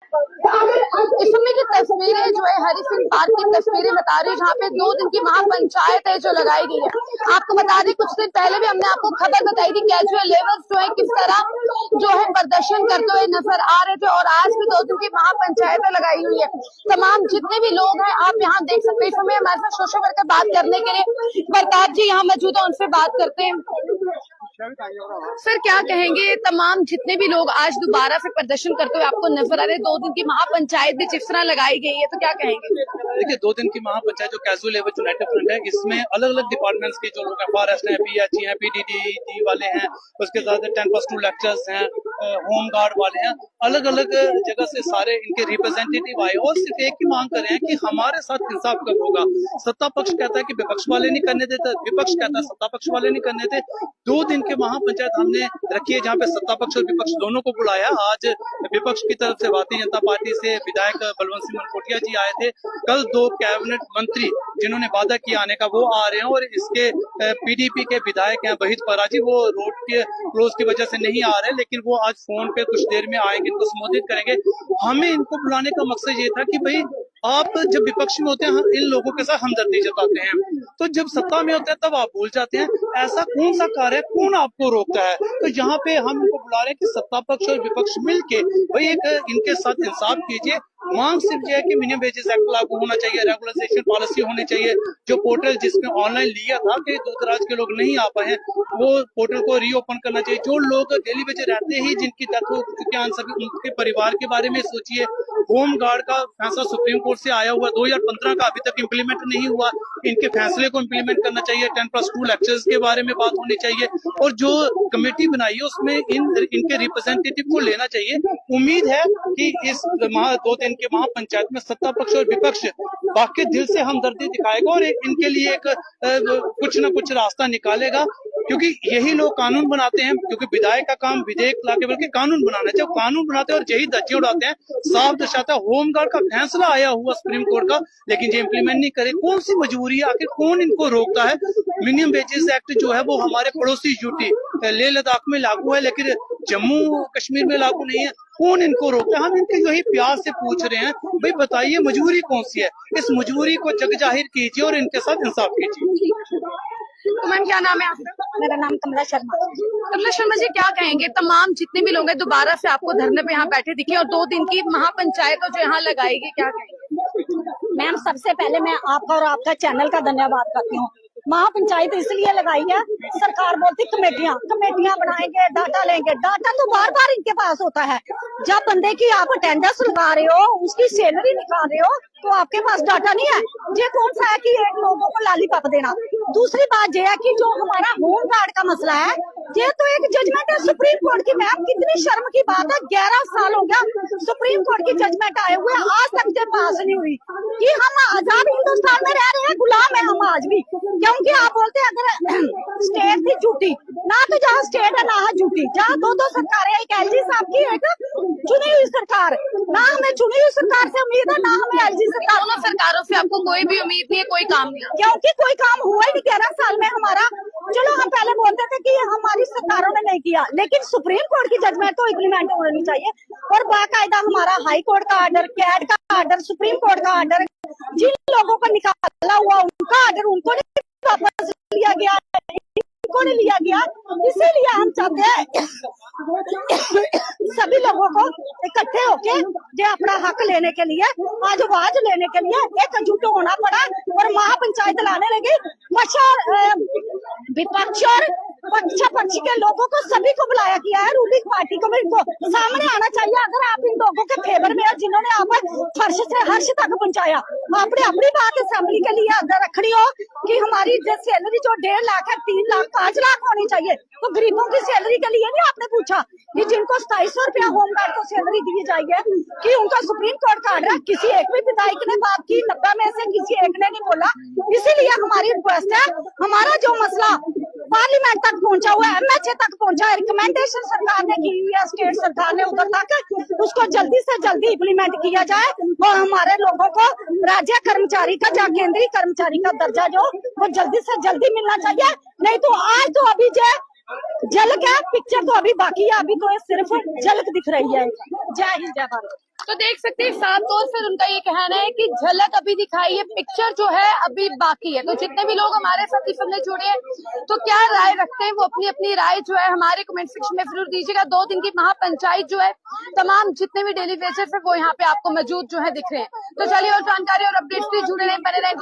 इस समय की तस्वीरें जो है हरी सिंह पार्क की तस्वीरें बता रही है, जहाँ पे 2 दिन की महापंचायत है जो लगाई गई है। आपको बता दें कुछ दिन पहले भी हमने आपको खबर बताई थी, कैजुअल लेबर्स जो है किस तरह जो है प्रदर्शन करते हुए नजर आ रहे थे, और आज भी 2 दिन की महापंचायत लगाई हुई है। तमाम जितने भी लोग हैं आप यहाँ देख सकते हैं। इस समय हमारे साथ सोशल वर्कर बात करने के लिए प्रताप जी यहाँ मौजूद है, उनसे बात करते हैं। सर क्या कहेंगे, तमाम जितने भी लोग आज दोबारा से प्रदर्शन करते हुए आपको नजर आ रहे हैं, 2 दिन की महापंचायत भी जिस तरह लगाई गई है, तो क्या कहेंगे? देखिए 2 दिन की महापंचायत जो कैजुअल लेबर यूनाइटेड फ्रंट है, इसमें अलग अलग डिपार्टमेंट्स के जो लोग हैं, फॉरेस्ट हैं, पीएचई हैं, पीडीडी वाले हैं, उसके साथ 10+2 लेक्चर्स हैं, होम गार्ड वाले हैं, अलग अलग जगह से सारे इनके रिप्रेजेंटेटिव आए और सिर्फ एक ही मांग कर रहे हैं कि हमारे साथ इंसाफ कब होगा। सत्ता पक्ष कहता है कि विपक्ष वाले नहीं करने देते, विपक्ष कहता है सत्ता पक्ष वाले नहीं करने देते। 2 दिन के महापंचायत हमने रखी है, जहाँ पे सत्ता पक्ष और विपक्ष दोनों को बुलाया। आज विपक्ष की तरफ से भारतीय जनता पार्टी से विधायक बलवंत सिंह मनकोटिया जी आए थे। कल 2 कैबिनेट मंत्री जिन्होंने वादा किया आने का वो आ रहे हैं, और इसके पीडीपी के विधायक हैं वहीद पराजी, वो रोड के क्लोज की वजह से नहीं आ रहे, लेकिन वो आज फोन पे कुछ देर में आएंगे, इनको संबोधित करेंगे। हमें इनको बुलाने का मकसद ये था कि भाई आप जब विपक्ष में होते हैं इन लोगों के साथ हमदर्दी जताते हैं, तो जब सत्ता में होते हैं तब आप भूल जाते हैं। ऐसा कौन सा कार्य है, कौन आपको रोकता है? तो यहाँ पे हम इनको बुला रहे हैं कि सत्ता पक्ष और विपक्ष मिलके भाई एक इनके साथ इंसाफ कीजिए। मांग सिर्फ ये है कि मिनिमम वेजेस एक्ट लागू होना चाहिए, रेगुलराइजेशन पॉलिसी होनी चाहिए। जो पोर्टल जिसमें ऑनलाइन लिया था कि दूर दराज के लोग नहीं आ पाए हैं, वो पोर्टल को रीओपन करना चाहिए। जो लोग डेली वेज रहते ही जिनकी डेथ हो चुकी है, सभी उनके परिवार के बारे में सोचिए। होम गार्ड का फैसला सुप्रीम कोर्ट से आया हुआ 2015 का, अभी तक इम्प्लीमेंट नहीं हुआ। इनके फैसले को इम्प्लीमेंट करना चाहिए। 10+2 लेक्चर्स के बारे में बात होनी चाहिए, और जो कमेटी बनाई है उसमें इनके रिप्रेजेंटेटिव को लेना चाहिए। उम्मीद है कि इस 2 दिन के महापंचायत में सत्ता पक्ष और विपक्ष बाकी दिल से हमदर्दी दिखाएगा और इनके लिए एक कुछ न कुछ रास्ता निकालेगा, क्योंकि यही लोग कानून बनाते हैं। क्योंकि विधायक का काम विधेयक लाके बल्कि कानून बनाना चाहिए। कानून बनाते हैं और यही धज्जियां उड़ाते हैं। साफ दर्शाता है होम गार्ड का फैसला आया हुआ सुप्रीम कोर्ट का, लेकिन ये इम्प्लीमेंट नहीं करे। कौन सी मजबूरी है, आखिर कौन इनको रोकता है? मिनिमम वेजेस एक्ट जो है वो हमारे पड़ोसी यूटी लेह लद्दाख में लागू है, लेकिन जम्मू कश्मीर में लागू नहीं है। कौन इनको रोकता है? हम इनके यही प्यार से पूछ रहे हैं, भाई बताइए मजबूरी कौन सी है? इस मजबूरी को जग जाहिर कीजिए और इनके साथ इंसाफ कीजिए। तो मैम क्या नाम है आपका? मेरा नाम कमला शर्मा। कमला शर्मा जी क्या कहेंगे, तमाम जितने भी लोग हैं दोबारा से आपको धरने पे यहाँ बैठे दिखे, और 2 दिन की महापंचायत जो यहाँ लगाई गई, क्या कहेंगे? मैम सबसे पहले मैं आपका और आपका चैनल का धन्यवाद करती हूँ। महापंचायत इसलिए लगाई है, सरकार बोलती कमेटियां बनाएंगे, डाटा लेंगे। डाटा तो बार बार इनके पास होता है। जब बंदे की आप अटेंडेंस लगा रहे हो, उसकी सैलरी निकाल रहे हो, तो आपके पास डाटा नहीं है। ये कौन सा है कि एक लोगों को लालीपॉप देना? दूसरी बात यह है कि जो हमारा होम गार्ड का मसला है, ये तो एक जजमेंट है सुप्रीम कोर्ट की। मैम कितनी शर्म की बात है, 11 साल हो गया सुप्रीम कोर्ट की जजमेंट आए हुए, आज तक ये पास नहीं हुई कि हम आजाद हिंदुस्तान में रह रहे हैं, गुलाम है हम आज भी। क्योंकि आप बोलते हैं अगर स्टेट थी झूठी, ना तो जहाँ स्टेट है ना है झूठी। जहाँ 2 सरकारें, एक एलजी साहब की, एक चुनी हुई सरकार। ना हमें चुनी हुई सरकार से उम्मीद है, ना हमें एलजी सरकार। दोनों सरकारों से आपको कोई भी उम्मीद नहीं है, कोई काम नहीं, क्योंकि कोई काम हुआ ही नहीं 11 साल में हमारा। चलो हम पहले बोलते थे कि हमारी सरकारों ने नहीं किया, लेकिन सुप्रीम कोर्ट की जजमेंट तो इम्प्लीमेंट होनी चाहिए। और बाकायदा हमारा हाई कोर्ट का आर्डर, कैट का आर्डर, सुप्रीम कोर्ट का आर्डर, जिन लोगों को निकाला हुआ उनका आर्डर उनको नहीं वापस लिया गया, इनको नहीं लिया गया। इसीलिए हम चाहते हैं सभी लोगों को इकट्ठे होके जो अपना हक लेने के लिए, आज आवाज लेने के लिए एकजुट होना पड़ा और महापंचायत लाने लगी। विपक्ष और पक्ष के लोगों को सभी को बुलाया गया है। रूलिंग पार्टी को भी इनको सामने आना चाहिए। अगर आप इन लोगों के फेवर में हो, जिन्होंने आप फर्श से हर्ष तक पहुंचाया, आपने अपनी बात असेंबली के लिए अगर रखनी हो कि हमारी सैलरी जो 1.5 लाख है, 3 लाख, 5 लाख होनी चाहिए, तो गरीबों की सैलरी के लिए नहीं आपने पूछा कि जिनको 2700 रुपया होम गार्ड को सैलरी दी जाएगी कि उनका सुप्रीम कोर्ट का आर्डर। किसी एक भी विधायक ने बात की, 90 में से किसी एक ने नहीं बोला। इसीलिए हमारी रिक्वेस्ट है, हमारा जो मसला पार्लियामेंट तक पहुंचा हुआ है, एमएचए तक पहुंचा है, रिकमेंडेशन सरकार ने की हुई है, स्टेट सरकार ने उधर तक, उसको जल्दी से जल्दी इम्प्लीमेंट किया जाए और हमारे लोगों को राज्य कर्मचारी का या केंद्रीय कर्मचारी का दर्जा जो वो जल्दी से जल्दी मिलना चाहिए। नहीं तो आज तो अभी जो झलक है, पिक्चर तो अभी बाकी है, अभी तो सिर्फ झलक दिख रही है। जय हिंद, जय भारत। तो देख सकते हैं साफ तौर से उनका ये कहना है कि झलक अभी दिखाई है, पिक्चर जो है अभी बाकी है। तो जितने भी लोग हमारे साथ इस समय जुड़े हैं तो क्या राय रखते हैं वो अपनी अपनी राय जो है हमारे कमेंट सेक्शन में जरूर दीजिएगा। 2 दिन की महापंचायत जो है तमाम जितने भी डेली बेसिस है वो यहाँ पे आपको मौजूद जो है दिख रहे हैं। तो चलिए और जानकारी और अपडेट्स के लिए जुड़े रहें, बने रहें।